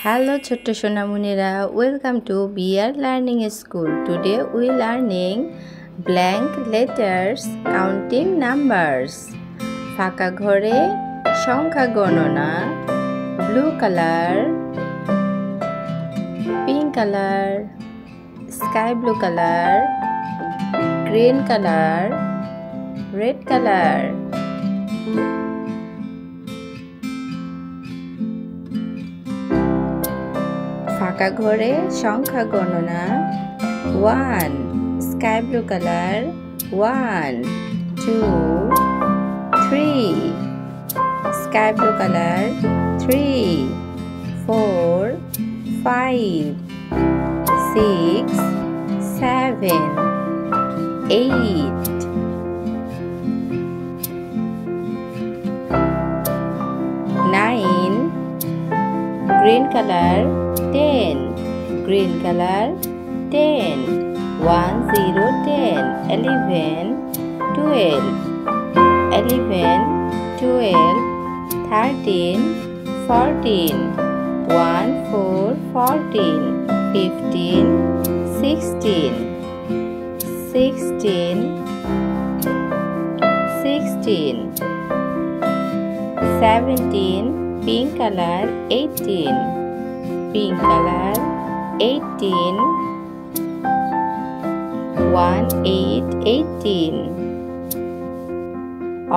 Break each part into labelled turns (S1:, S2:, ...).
S1: Hello Chotto Sonamunira, welcome to BR Learning School. Today we learning blank letters, counting numbers. ফাঁকা ঘরে সংখ্যা গণনা, blue color, pink color, sky blue color, green color, red color. ফাঁকা ঘরে সংখ্যা গণনা 1 sky blue color 1 2 3 sky blue color 3 4 5 6 7 8 9 green color 10 green color 10 1 0 10 11 12 11 12 13 14 1 4 14 15 16 16 16 17 pink color 18 pink color 18 1 8 18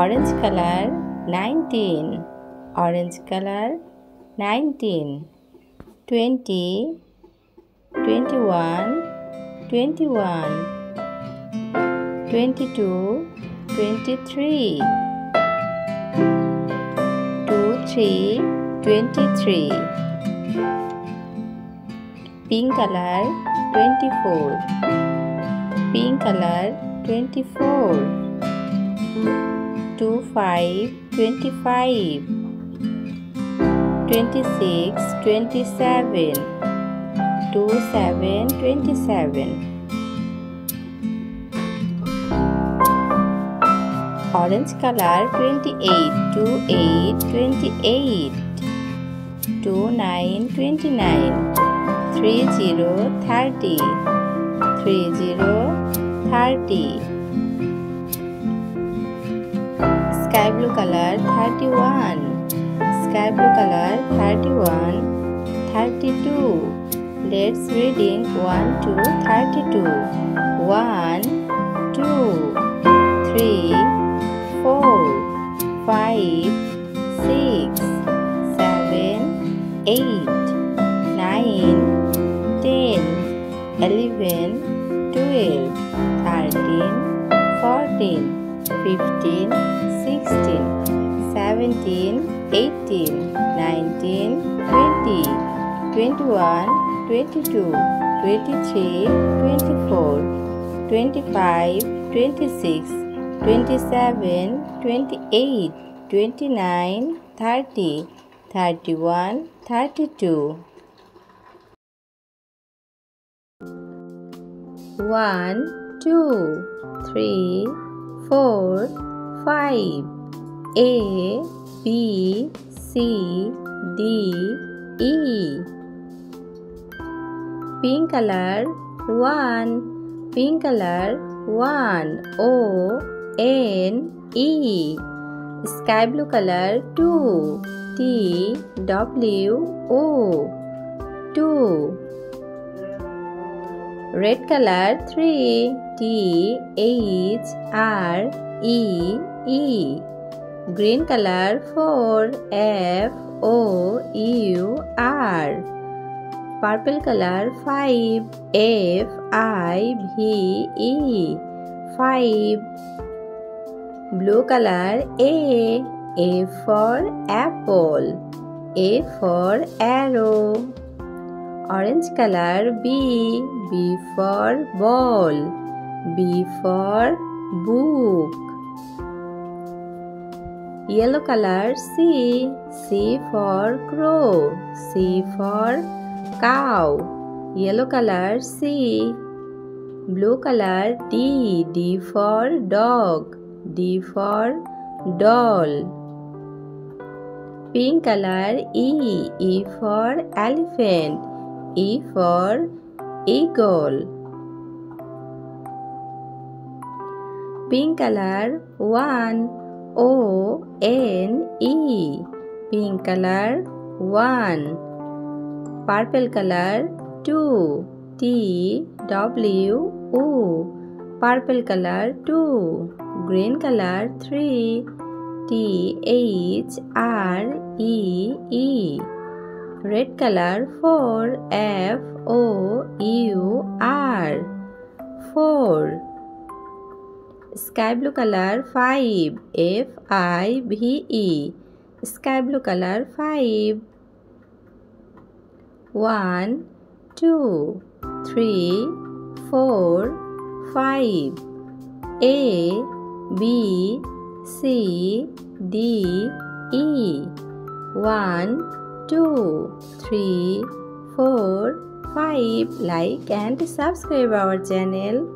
S1: orange color 19 orange color 19 20 21 21 22 23 23 23 pink color 24 pink color 24 25 25 26 27 27 27 orange color 28 28 28 29 29 30 30 30 30 sky blue color 31 sky blue color 31 32 let's reading 1 to 32 1 2 3 4 5 6 7 8 9 10 11 12 13 14 15 16 17 18 19 20 21 22 23 24 25 26 27 28 29 30 31 32 1 2 3 4 5 A B C D E pink color 1 pink color 1 O N E sky blue color 2 T W O 2 red color 3 T H R E E green color 4 F O U R purple color 5 F I V E 5 blue color A for apple A for arrow orange color B for ball B for book yellow color C for crow C for cow yellow color C blue color D for dog D for doll Pink color E. E for elephant. E for eagle. Pink color 1. O-N-E. Pink color 1. Purple color 2. T-W-O. Purple color 2. Green color 3. T-H-R-E-E. Red color 4. F-O-U-R. 4. Sky blue color 5. F-I-V-E. Sky blue color 5. 1, 2, 3, 4, 5. A, B, C, D, E. 1, 2, 3, 4, 5. Like and subscribe our channel.